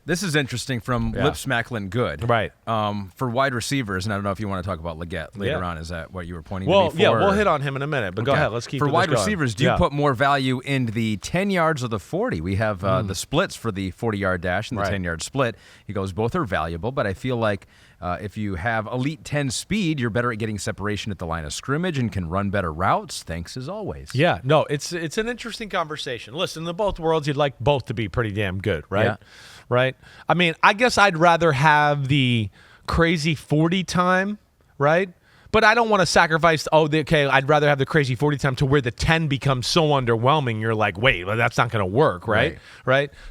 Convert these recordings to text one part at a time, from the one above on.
This is interesting from Lips Macklin Good. Right. For wide receivers, and I don't know if you want to talk about Leggett later on. Is that what you were pointing well, to before? Yeah, we'll hit on him in a minute, but go ahead. Let's keep For wide going. receivers, do you put more value in the 10 yards or the 40? We have the splits for the 40-yard dash and the 10-yard split. He goes, both are valuable, but I feel like if you have elite 10 speed, you're better at getting separation at the line of scrimmage and can run better routes. Thanks as always. Yeah, no, it's an interesting conversation. Listen, in both worlds, you'd like both to be pretty damn good, right? Yeah. Right? I mean, I guess I'd rather have the crazy 40 time, right? But I don't want to sacrifice, I'd rather have the crazy 40 time to where the 10 becomes so underwhelming. You're like, wait, well, that's not going to work, right?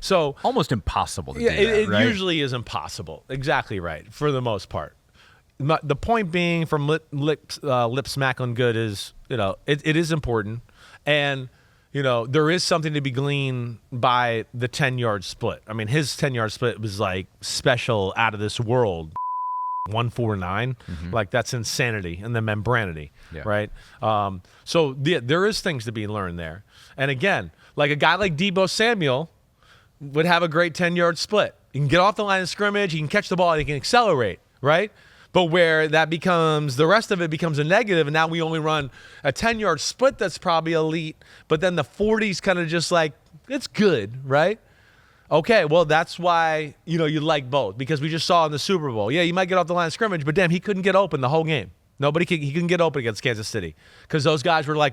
So almost impossible to do that, it right? usually is impossible. Exactly right, for the most part. The point being from Lips Macklin Good is, it is important. And there is something to be gleaned by the 10-yard split. I mean, his 10-yard split was like special, out of this world. 149, like that's insanity, and then membranity, right? So there is things to be learned there. And again, like a guy like Deebo Samuel would have a great 10-yard split. He can get off the line of scrimmage, he can catch the ball, and he can accelerate, right? But where that becomes, the rest of it becomes a negative, and now we only run a 10-yard split that's probably elite, but then the 40's kind of just like, it's good, right? Okay, well, that's why, you like both, because we just saw in the Super Bowl, you might get off the line of scrimmage, but damn, he couldn't get open the whole game. He couldn't get open against Kansas City because those guys were like,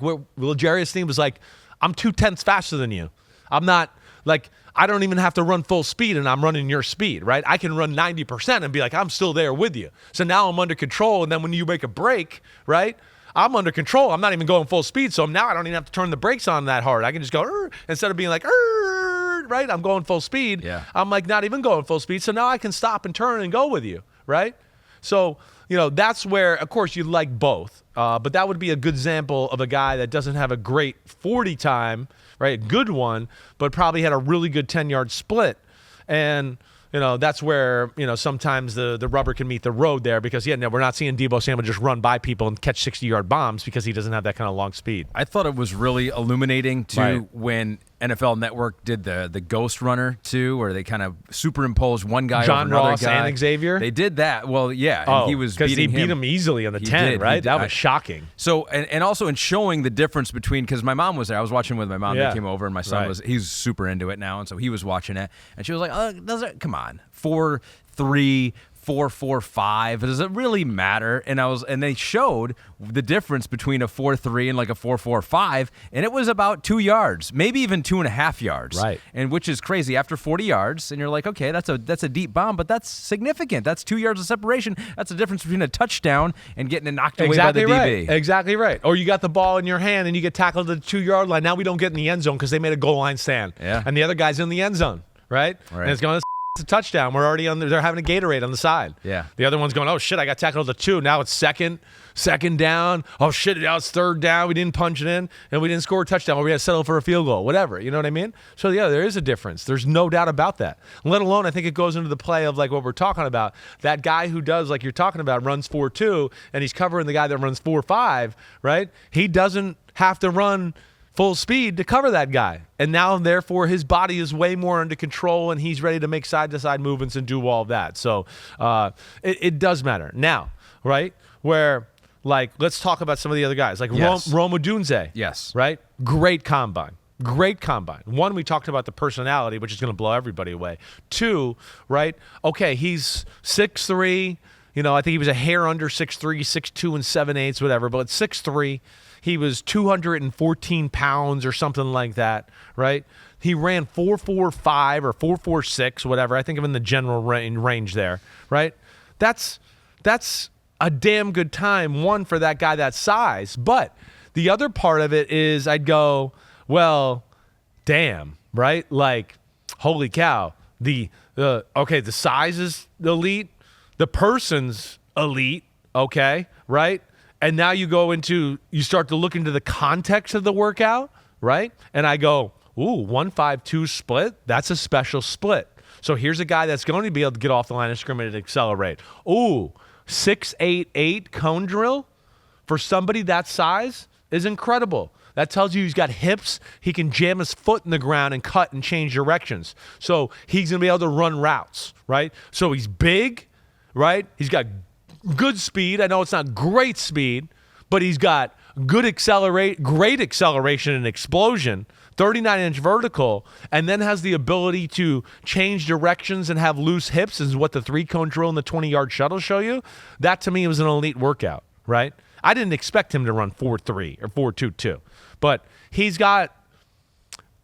Jerry's team was like, I'm 2/10 faster than you. I'm not, like, I don't even have to run full speed, and I'm running your speed, right? I can run 90% and be like, I'm still there with you. So now I'm under control, and then when you make a break, right, I'm under control. I'm not even going full speed, so now I don't even have to turn the brakes on that hard. I can just go, instead of being like, right? I'm going full speed. Yeah. I'm like not even going full speed, so now I can stop and turn and go with you, right? So, that's where, of course, you like both. But that would be a good example of a guy that doesn't have a great 40 time, right? A good one, but probably had a really good 10-yard split. And, that's where, sometimes the rubber can meet the road there because, we're not seeing Deebo Samuel just run by people and catch 60-yard bombs because he doesn't have that kind of long speed. I thought it was really illuminating, too, when NFL Network did the Ghost Runner, too, where they kind of superimposed one guy John over another Ross guy. and Xavier? They did that. Well, yeah. And he was because he beating beat him easily on the 10, did. right? That was shocking. So, and also in showing the difference between, because my mom was there. I was watching with my mom. They came over, and my son he's super into it now, and so he was watching it. And she was like, come on, 4-3, 4-4-5. Does it really matter? And they showed the difference between a 4-3 and like a 4-4-5, and it was about 2 yards, maybe even 2.5 yards. Right. And which is crazy after 40 yards, and you're like, okay, that's a deep bomb, but that's significant. That's 2 yards of separation. That's the difference between a touchdown and getting it knocked away by the DB. Exactly right. Or you got the ball in your hand and you get tackled at the 2-yard line. Now we don't get in the end zone because they made a goal line stand. Yeah. And the other guy's in the end zone, right? And it's going, it's a touchdown. We're already they're having a Gatorade on the side. Yeah. The other one's going, oh shit, I got tackled at the 2. Now it's second down. Oh shit, now it's third down. We didn't punch it in and we didn't score a touchdown. Or we had to settle for a field goal, whatever. You know what I mean? So there is a difference. There's no doubt about that. Let alone, I think it goes into the play of like what we're talking about. That guy who does, like you're talking about, runs 4-2 and he's covering the guy that runs 4-5, right? He doesn't have to run full speed to cover that guy. And now, therefore, his body is way more under control and he's ready to make side-to-side movements and do all of that. So it does matter. Now, right, where, like, let's talk about some of the other guys. Like Rome Odunze. Yes. Right? Great combine. One, we talked about the personality, which is going to blow everybody away. 2, right, okay, he's 6'3", I think he was a hair under 6'3", 6'2", and 7/8, whatever, but 6'3", he was 214 pounds or something like that, right? He ran 4.45 or 4.46, whatever. I think I'm in the general range there, right? That's a damn good time, one, for that guy that size. But the other part of it is I'd go, well, damn, right? Like, holy cow. The size is elite. The person's elite, okay, right? And now you start to look into the context of the workout, right? And I go, 1-5-2 split, that's a special split. So here's a guy that's going to be able to get off the line of scrimmage and accelerate. 6-8-8 cone drill for somebody that size is incredible. That tells you he's got hips. He can jam his foot in the ground and cut and change directions. So he's going to be able to run routes, right? So he's big, right? He's got good speed. I know it's not great speed, but he's got great acceleration and explosion, 39-inch vertical, and then has the ability to change directions and have loose hips is what the 3-cone drill and the 20-yard shuttle show you. That, to me, was an elite workout, right? I didn't expect him to run 4.3 or 4.22, but he's got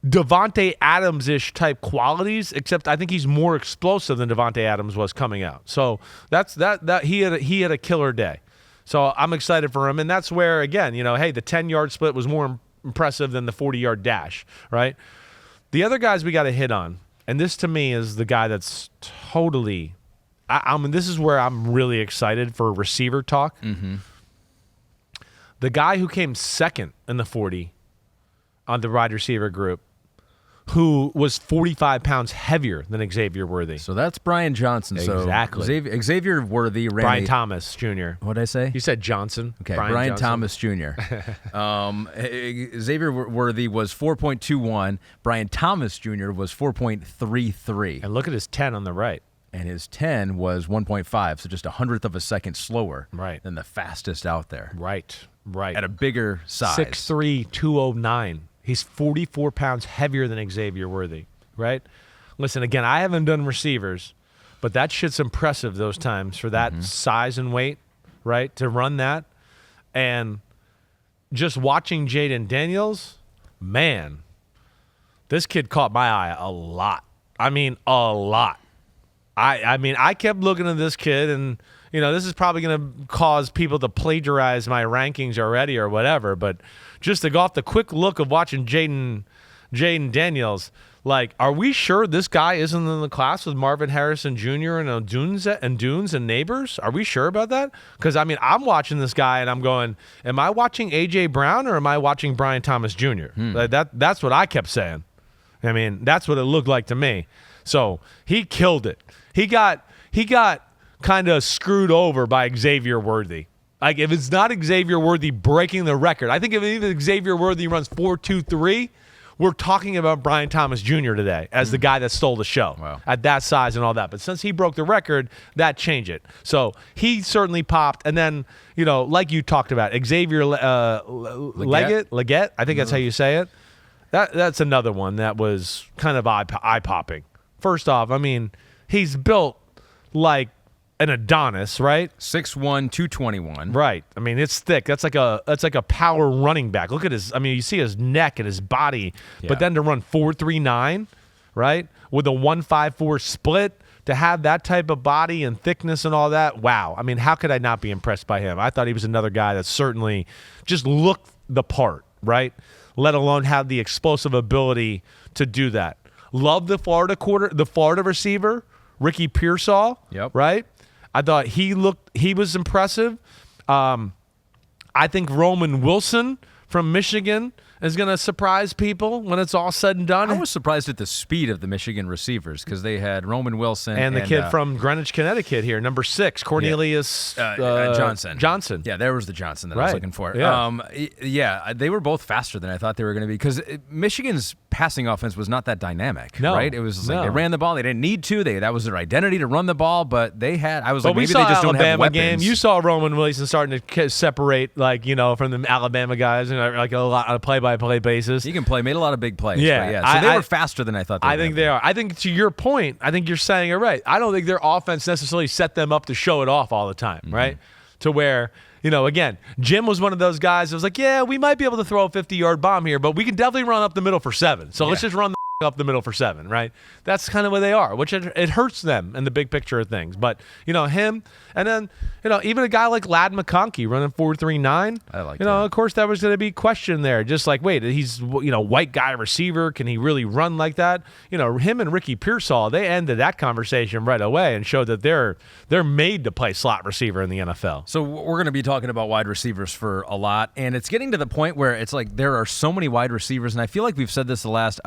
Devontae Adams-ish type qualities, except I think he's more explosive than Devontae Adams was coming out. So that's that he had a killer day. So I'm excited for him, and that's where, again, hey, the 10-yard split was more impressive than the 40-yard dash, right? The other guys we got to hit on, and this to me is the guy that's totally I mean, this is where I'm really excited for receiver talk. Mm-hmm. The guy who came second in the 40 on the wide receiver group, who was 45 pounds heavier than Xavier Worthy. So that's Brian Johnson. Exactly. So Xavier Worthy ran Brian Thomas Jr. What did I say? You said Johnson. Okay, Brian Thomas Jr. Xavier Worthy was 4.21. Brian Thomas Jr. was 4.33. And look at his 10 on the right. And his 10 was 1.5, so just a hundredth of a second slower than the fastest out there. Right. At a bigger size. 6'3", 209. He's 44 pounds heavier than Xavier Worthy, right? Listen, again, I haven't done receivers, but that shit's impressive those times for that size and weight, right, to run that. And just watching Jaden Daniels, man, this kid caught my eye a lot. I mean, a lot. I mean, I kept looking at this kid, and, this is probably going to cause people to plagiarize my rankings already or whatever, but just to go off the quick look of watching Jaden Daniels, like, are we sure this guy isn't in the class with Marvin Harrison Jr. and Dunes and Neighbors? Are we sure about that? Because, I mean, I'm watching this guy, and I'm going, am I watching A.J. Brown or am I watching Brian Thomas Jr.? Like that's what I kept saying. I mean, that's what it looked like to me. So he killed it. He got kind of screwed over by Xavier Worthy. Like, if it's not Xavier Worthy breaking the record, I think if even Xavier Worthy runs 4.23, we're talking about Brian Thomas Jr. today as the guy that stole the show at that size and all that. But since he broke the record, that changed it. So he certainly popped. And then, like you talked about, Xavier Leggett, I think that's how you say it. That's another one that was kind of eye-popping. First off, I mean, he's built like an Adonis, right? 6'1", 221. Right. I mean, it's thick. That's like a power running back. Look at his. I mean, you see his neck and his body, but then to run 4.39, right, with a 1.54 split, to have that type of body and thickness and all that. Wow. I mean, how could I not be impressed by him? I thought he was another guy that certainly just looked the part, right? Let alone have the explosive ability to do that. Love the Florida receiver, Ricky Peaw. Yep. Right? I thought he was impressive. I think Roman Wilson from Michigan is going to surprise people when it's all said and done. I was surprised at the speed of the Michigan receivers because they had Roman Wilson and the kid from Greenwich, Connecticut here, number 6, Cornelius Johnson. Yeah, there was the Johnson that I was looking for. Yeah. They were both faster than I thought they were going to be because Michigan's passing offense was not that dynamic, right? It was like they ran the ball. They didn't need to. That was their identity to run the ball, but they had. I was like, maybe they just don't have weapons. Game. You saw Roman Wilson starting to separate, like, from the Alabama guys, and like a lot on a play-by-play basis. He can play. Made a lot of big plays. Yeah. So they were faster than I thought they were. I think they are. I think, to your point, I think you're saying it right. I don't think their offense necessarily set them up to show it off all the time, right? To where, again, Jim was one of those guys that was like, yeah, we might be able to throw a 50-yard bomb here, but we can definitely run up the middle for 7. So let's just run up the middle for 7, right? That's kind of where they are, which it hurts them in the big picture of things. But, him, and then, even a guy like Ladd McConkey running 4.39. I like that. Of course, that was going to be questioned there. Just like, wait, he's, white guy receiver. Can he really run like that? Him and Ricky Peaw, they ended that conversation right away and showed that they're made to play slot receiver in the NFL. So we're going to be talking about wide receivers for a lot, and it's getting to the point where it's like there are so many wide receivers, and I feel like we've said this last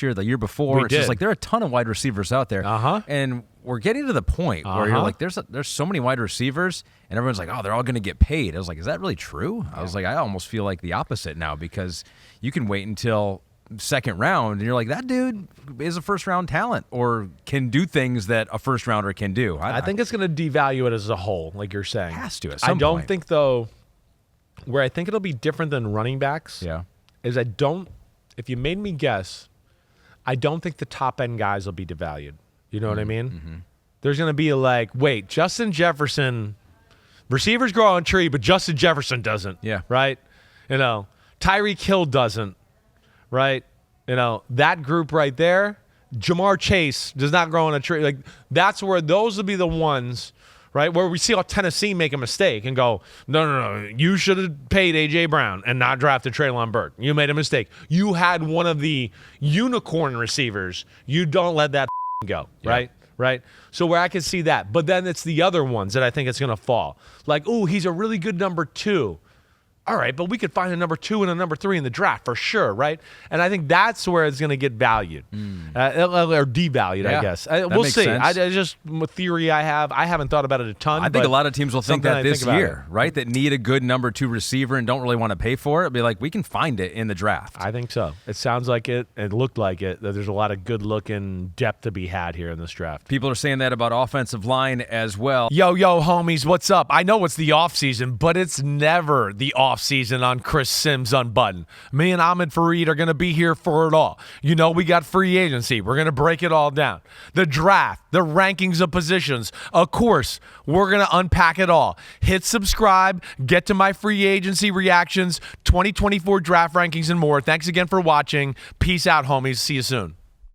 year, the year before. It's just like there are a ton of wide receivers out there. Uh-huh. And we're getting to the point where you're like, there's so many wide receivers, and everyone's like, oh, they're all going to get paid. I was like, is that really true? I was like, I almost feel like the opposite now, because you can wait until second round, and you're like, that dude is a first-round talent or can do things that a first-rounder can do. I think it's going to devalue it as a whole, like you're saying. It has to at some I don't point. think, though, where I think it'll be different than running backs is if you made me guess, I don't think the top-end guys will be devalued. You know what I mean? Mm-hmm. There's going to be like, wait, Justin Jefferson, receivers grow on a tree, but Justin Jefferson doesn't. Yeah. Right? You know, Tyreek Hill doesn't. Right? You know, that group right there, Jamar Chase does not grow on a tree. Like, that's where those will be the ones, right, where we see all Tennessee make a mistake and go, no, you should have paid A.J. Brown and not drafted Treylon Burke. You made a mistake. You had one of the unicorn receivers. You don't let that go, right? Right? So where I can see that. But then it's the other ones that I think it's going to fall. Like, ooh, he's a really good number 2. All right, but we could find a number 2 and a number 3 in the draft for sure, right? And I think that's where it's going to get valued or devalued, I guess. We'll see. I just a theory I have. I haven't thought about it a ton. I think a lot of teams will think that this year, right? That need a good number 2 receiver and don't really want to pay for it. It'll be like, we can find it in the draft. I think so. It sounds like it. It looked like it. That there's a lot of good-looking depth to be had here in this draft. People are saying that about offensive line as well. Yo, homies, what's up? I know it's the offseason, but it's never the offseason on Chris Simms Unbuttoned. Me and Ahmed Fareed are going to be here for it all. You know, we got free agency. We're going to break it all down. The draft, the rankings of positions. Of course, we're going to unpack it all. Hit subscribe, get to my free agency reactions, 2024 draft rankings, and more. Thanks again for watching. Peace out, homies. See you soon.